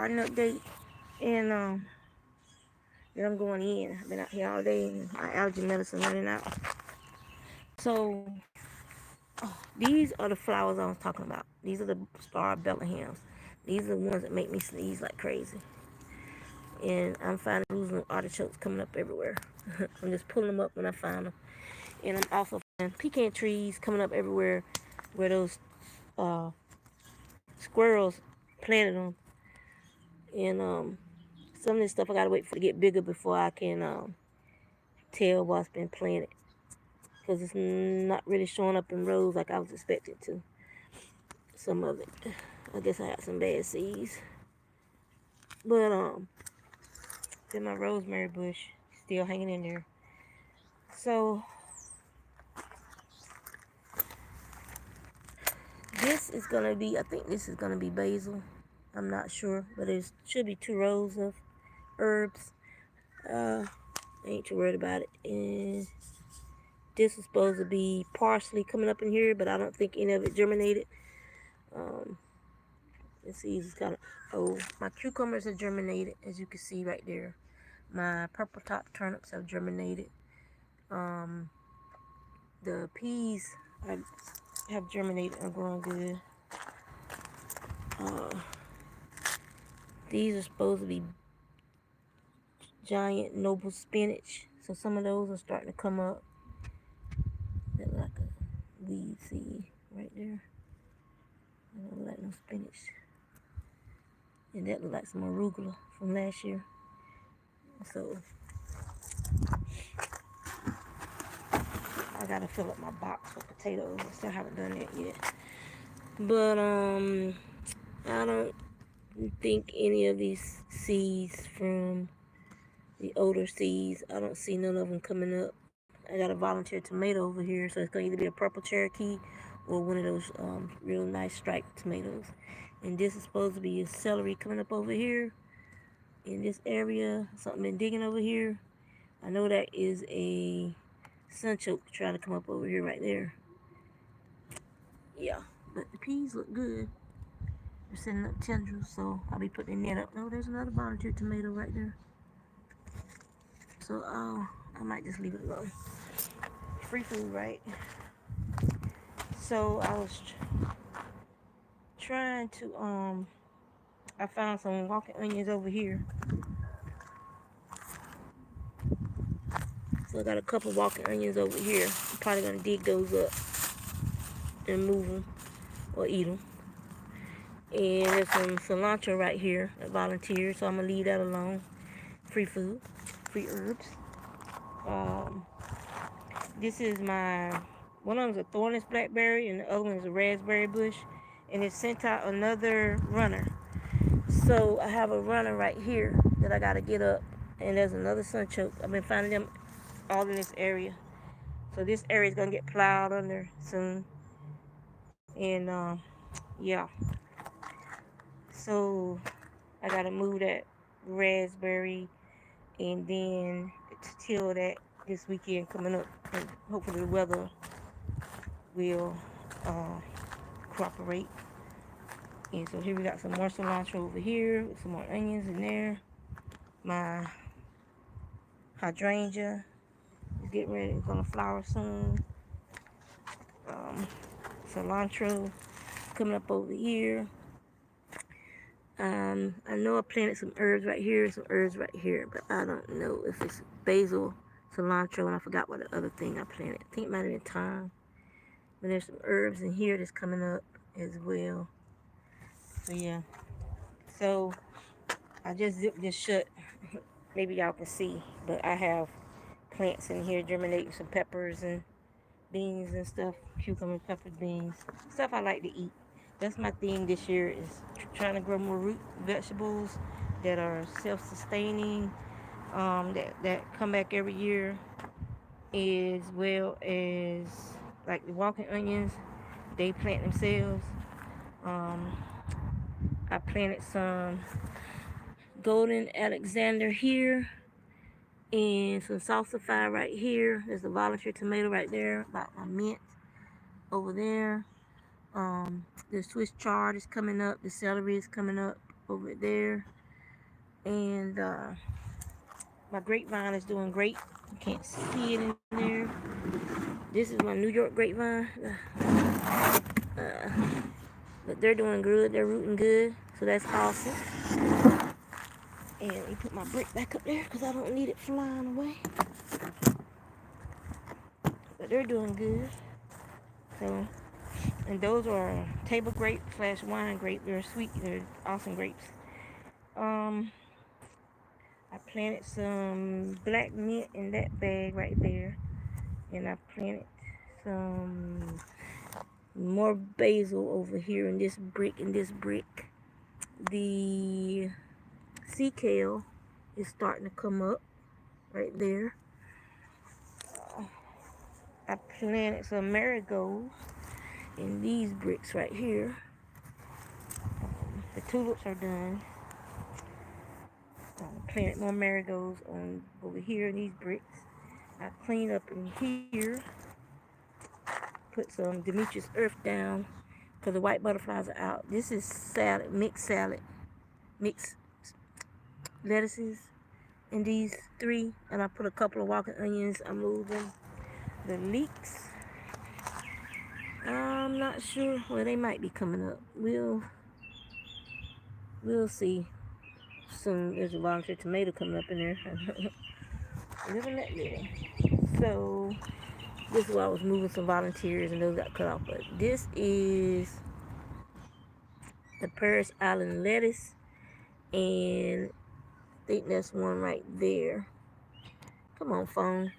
garden update, and then I'm going in. I've been out here all day, and my allergy medicine running out. So these are the flowers I was talking about. These are the star Bellinghams. These are the ones that make me sneeze like crazy. And I'm finding losing artichokes coming up everywhere. I'm just pulling them up when I find them. And I'm also finding pecan trees coming up everywhere where those uh, squirrels planted them. And some of this stuff I gotta wait for it to get bigger before I can tell what's been planted. Because it's not really showing up in rows like I was expecting to. Some of it. I guess I had some bad seeds. But then my rosemary bush still hanging in there. So this is gonna be, I think this is gonna be basil. I'm not sure, but it should be 2 rows of herbs. I ain't too worried about it. And this is supposed to be parsley coming up in here, but I don't think any of it germinated. The seeds is kind of, oh, my cucumbers have germinated, as you can see right there. My purple top turnips have germinated. The peas have germinated and grown good. Uh, these are supposed to be giant noble spinach. So some of those are starting to come up. They're like a weed seed right there. I don't like no spinach. And that look like some arugula from last year. So I gotta fill up my box with potatoes. I still haven't done that yet. But I don't think any of these seeds from the older seeds, I don't see none of them coming up. I got a volunteer tomato over here, so it's gonna either be a purple Cherokee or one of those real nice striped tomatoes. And this is supposed to be a celery coming up over here in this area. Something been digging over here. I know that is a sunchoke trying to come up over here right there. Yeah, but the peas look good. They're sending up tendrils, so I'll be putting that up. Oh, there's another volunteer tomato right there. So I might just leave it alone. Free food, right? So I was trying to I found some walking onions over here. So I got a couple walking onions over here. I'm probably gonna dig those up and move them or eat them. And there's some cilantro right here, a volunteer, so I'm gonna leave that alone. Free food, free herbs. Um, this is my, one of them is a thornless blackberry and the other one is a raspberry bush. And it sent out another runner. So I have a runner right here that I gotta get up. And there's another sunchoke. I've been finding them all in this area. So this area is gonna get plowed under soon. And yeah. So I gotta move that raspberry and then till that this weekend coming up. And hopefully the weather will cooperate. And so here we got some more cilantro over here with some more onions in there. My hydrangea is getting ready. It's gonna flower soon. Cilantro coming up over here. I know I planted some herbs right here, some herbs right here, but I don't know if it's basil, cilantro, and I forgot what the other thing I planted. I think it might have been thyme. But there's some herbs in here that's coming up as well. So yeah. So I just zipped this shut. Maybe y'all can see, but I have plants in here germinating some peppers and beans and stuff, cucumber, peppers, beans, stuff I like to eat. That's my thing this year is trying to grow more root vegetables that are self-sustaining, that come back every year, as well as like the walking onions. They plant themselves. Um, I planted some golden Alexander here and some salsify right here. There's a volunteer tomato right there, about my mint over there. The Swiss chard is coming up. The celery is coming up over there. And my grapevine is doing great. You can't see it in there. This is my New York grapevine. Uh, but they're doing good. They're rooting good. So that's awesome. And let me put my brick back up there because I don't need it flying away. But they're doing good. So, and those are table grape / wine grape. They're sweet. They're awesome grapes. I planted some black mint in that bag right there. And I planted some more basil over here in this brick. The sea kale is starting to come up right there. I planted some marigolds in these bricks right here. The tulips are done. I planted more marigolds on over here in these bricks. I cleaned up in here. Put some Demetrius earth down because the white butterflies are out. This is salad, mixed lettuces in these 3. And I put a couple of walking onions. I moved them. The leeks, I'm not sure. Well, they might be coming up. We'll see soon. There's a volunteer tomato coming up in there. Living that little. So this is why I was moving some volunteers and those got cut off. But this is the Paris Island lettuce, and I think that's one right there. Come on, phone.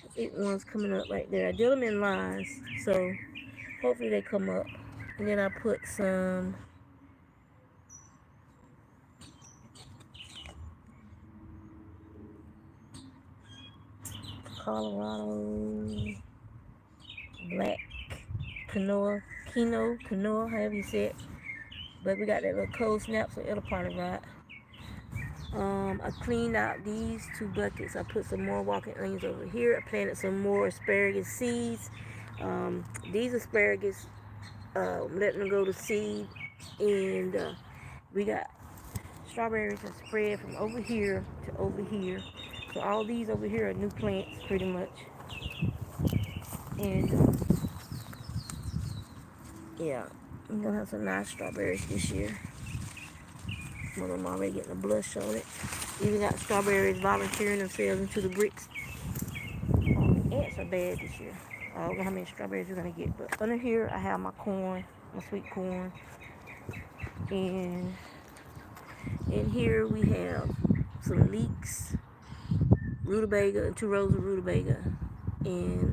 I think one's coming up right there. I did them in lines, so hopefully they come up. And then I put some Colorado black quinoa, however you say it. But we got that little cold snap, so it'll probably rot. I cleaned out these 2 buckets. I put some more walking onions over here. I planted some more asparagus seeds. These asparagus, letting them go to seed. And we got strawberries that spread from over here to over here. So all these over here are new plants, pretty much. And yeah, I'm gonna have some nice strawberries this year. One of them already getting a blush on it. Even got strawberries volunteering themselves into the bricks. Ants are bad this year. I don't know how many strawberries we're gonna get, but under here I have my corn, my sweet corn, and in here we have some leeks, rutabaga, and 2 rows of rutabaga, and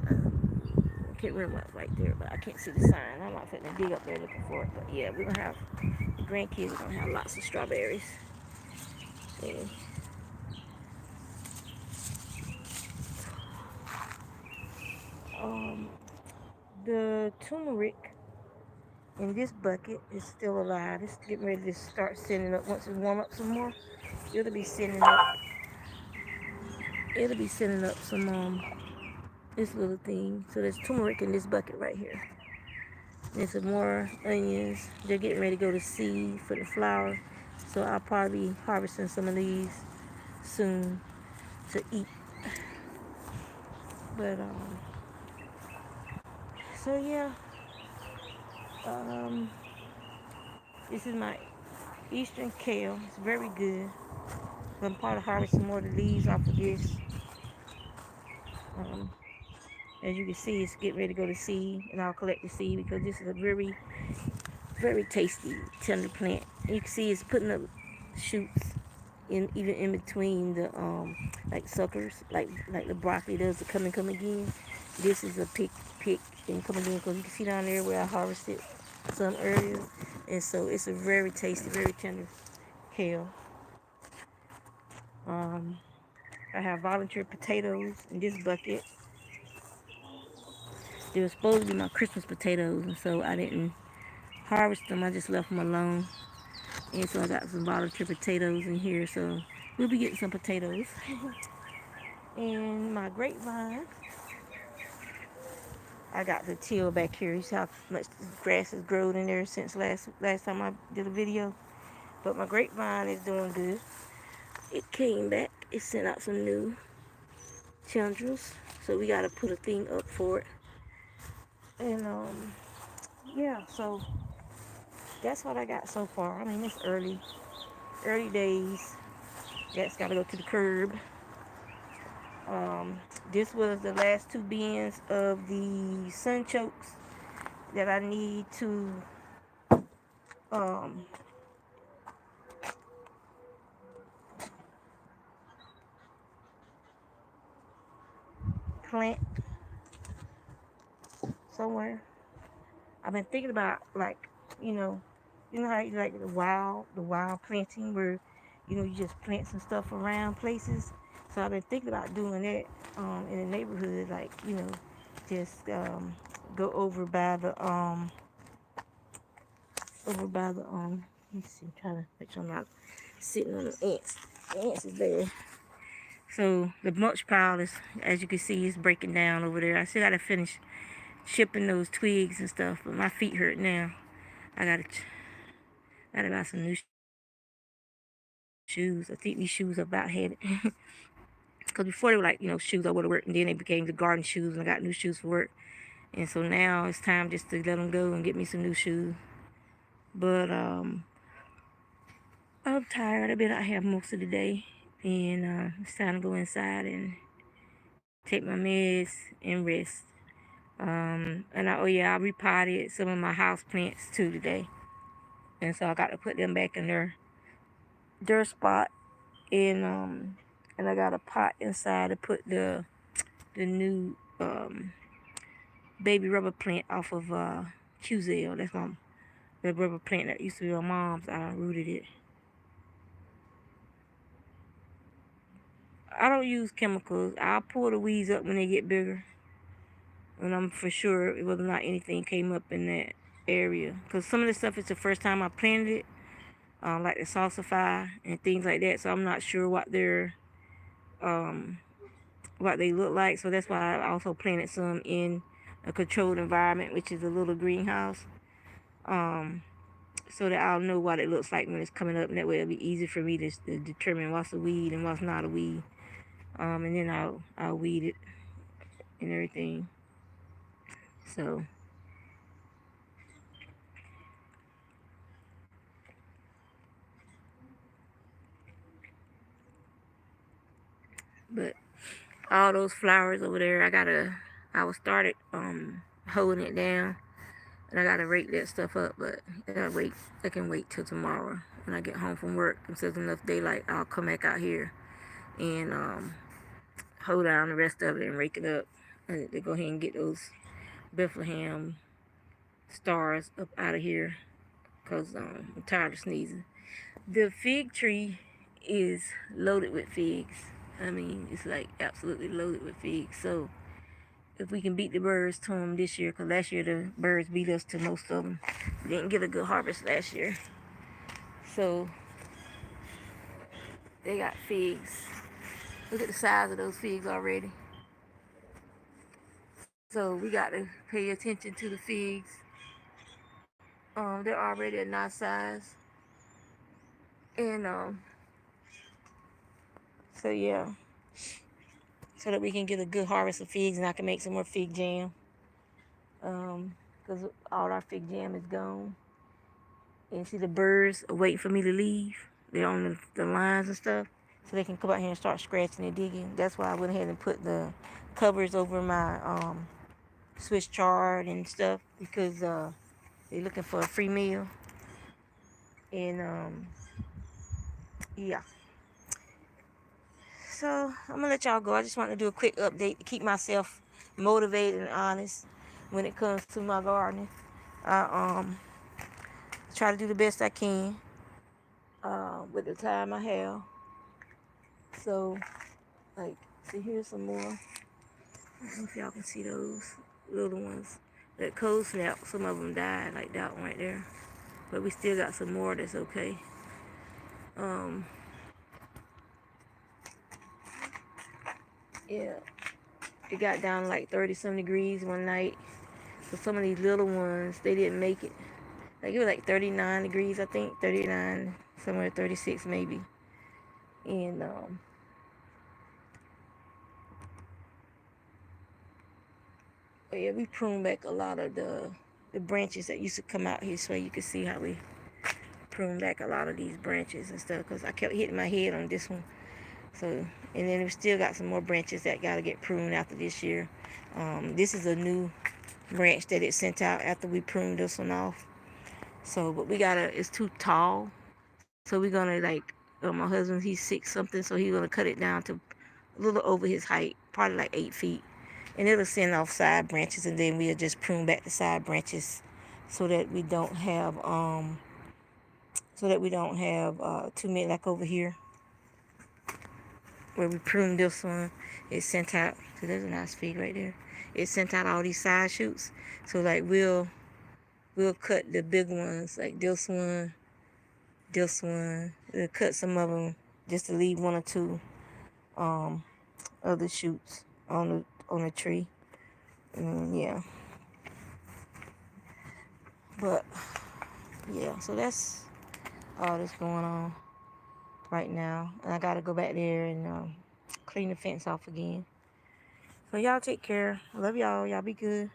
I can't remember what's right there, but I can't see the sign. I'm not fitting to dig up there looking for it, but yeah, we're gonna have the grandkids are gonna have lots of strawberries. And the turmeric in this bucket is still alive. It's getting ready to start sending up. Once it warm up some more, it'll be sending up. Some this little thing. So there's turmeric in this bucket right here. There's some more onions. They're getting ready to go to seed for the flower. So I'll probably be harvesting some of these soon to eat. But so yeah. This is my eastern kale. It's very good. I'm probably harvesting more of the leaves off of this. As you can see, it's getting ready to go to seed, and I'll collect the seed because this is a very, very tasty, tender plant. And you can see it's putting up shoots even in between the like suckers, like the broccoli does to come again. This is a pick and come again because you can see down there where I harvested some earlier, and so it's a very tasty, very tender kale. I have volunteer potatoes in this bucket. They were supposed to be my Christmas potatoes, and so I didn't harvest them. I just left them alone. And so I got some volunteer potatoes in here, so we'll be getting some potatoes. And my grapevine I got the till back here. You see how much grass has grown in there since last time I did a video. But my grapevine is doing good. It came back. It sent out some new tendrils. So we gotta put a thing up for it. And yeah, so that's what I got so far. I mean, it's early days. That's gotta go to the curb. This was the last 2 bins of the sunchokes that I need to um, plant somewhere. I've been thinking about, like, you know, how you like the wild planting where, you just plant some stuff around places. So I've been thinking about doing that in the neighborhood, like, just go over by the let's see, I'm trying to make sure I'm not sitting on the ants. The ants is there. So the mulch pile is, as you can see, is breaking down over there. I still gotta finish chipping those twigs and stuff, but my feet hurt now. I gotta buy some new shoes. I think these shoes are about headed. Because before they were like, shoes I would have worked, and then they became the garden shoes, and I got new shoes for work. And so now it's time just to let them go and get me some new shoes. But I'm tired. I've been out here most of the day, and it's time to go inside and take my meds and rest. I repotted some of my house plants too today, and so I got to put them back in their spot. And I got a pot inside to put the new baby rubber plant off of Qzell. That's the rubber plant that used to be my mom's. I rooted it. I don't use chemicals. I'll pull the weeds up when they get bigger, and I'm for sure whether or not anything came up in that area. Because some of the stuff is the first time I planted it, like the salsify and things like that. So I'm not sure what they look like. So that's why I also planted some in a controlled environment, which is a little greenhouse, so that I'll know what it looks like when it's coming up, and that way it'll be easy for me to determine what's a weed and what's not a weed. And then I'll weed it and everything. So but all those flowers over there, I was started holding it down, and I gotta rake that stuff up, but I can wait till tomorrow when I get home from work. If there's enough daylight, I'll come back out here and hold down the rest of it and rake it up. And to go ahead and get those Bethlehem stars up out of here, because I'm tired of sneezing. The fig tree is loaded with figs. I mean, it's like absolutely loaded with figs. So if we can beat the birds to them this year, because last year the birds beat us to most of them. We didn't get a good harvest last year. So they got figs. Look at the size of those figs already. So we got to pay attention to the figs. They're already a nice size. And so yeah, so that we can get a good harvest of figs, and I can make some more fig jam. Because all our fig jam is gone. And see, the birds are waiting for me to leave. They're on the lines and stuff, so they can come out here and start scratching and digging. That's why I went ahead and put the covers over my Swiss chard and stuff, because they're looking for a free meal. And yeah. So I'm gonna let y'all go. I just want to do a quick update to keep myself motivated and honest when it comes to my gardening. I try to do the best I can with the time I have. So, like, see, here's some more. I don't know if y'all can see those little ones. That cold snap, some of them died, like that one right there. But we still got some more that's okay. Yeah, it got down like 30 some degrees one night. So some of these little ones, they didn't make it. Like it was like 39 degrees, I think, 39, somewhere 36 maybe. And but yeah, we pruned back a lot of the branches that used to come out here, so you can see how we pruned back a lot of these branches and stuff. Cause I kept hitting my head on this one. So, and then we still got some more branches that gotta get pruned after this year. This is a new branch that it sent out after we pruned this one off. So, but we gotta, it's too tall. So we're gonna like, my husband, he's 6 something, so he's gonna cut it down to a little over his height, probably like 8 feet. And it'll send off side branches, and then we'll just prune back the side branches so that we don't have, too many, like over here where we pruned this one. It sent out, so there's a nice fig right there. It sent out all these side shoots. So like we'll cut the big ones, like this one, this one. We'll cut some of them just to leave one or two other shoots on the tree. Yeah. But yeah, so that's all that's going on right now. And I gotta go back there and clean the fence off again. So y'all take care. I love y'all. Y'all be good.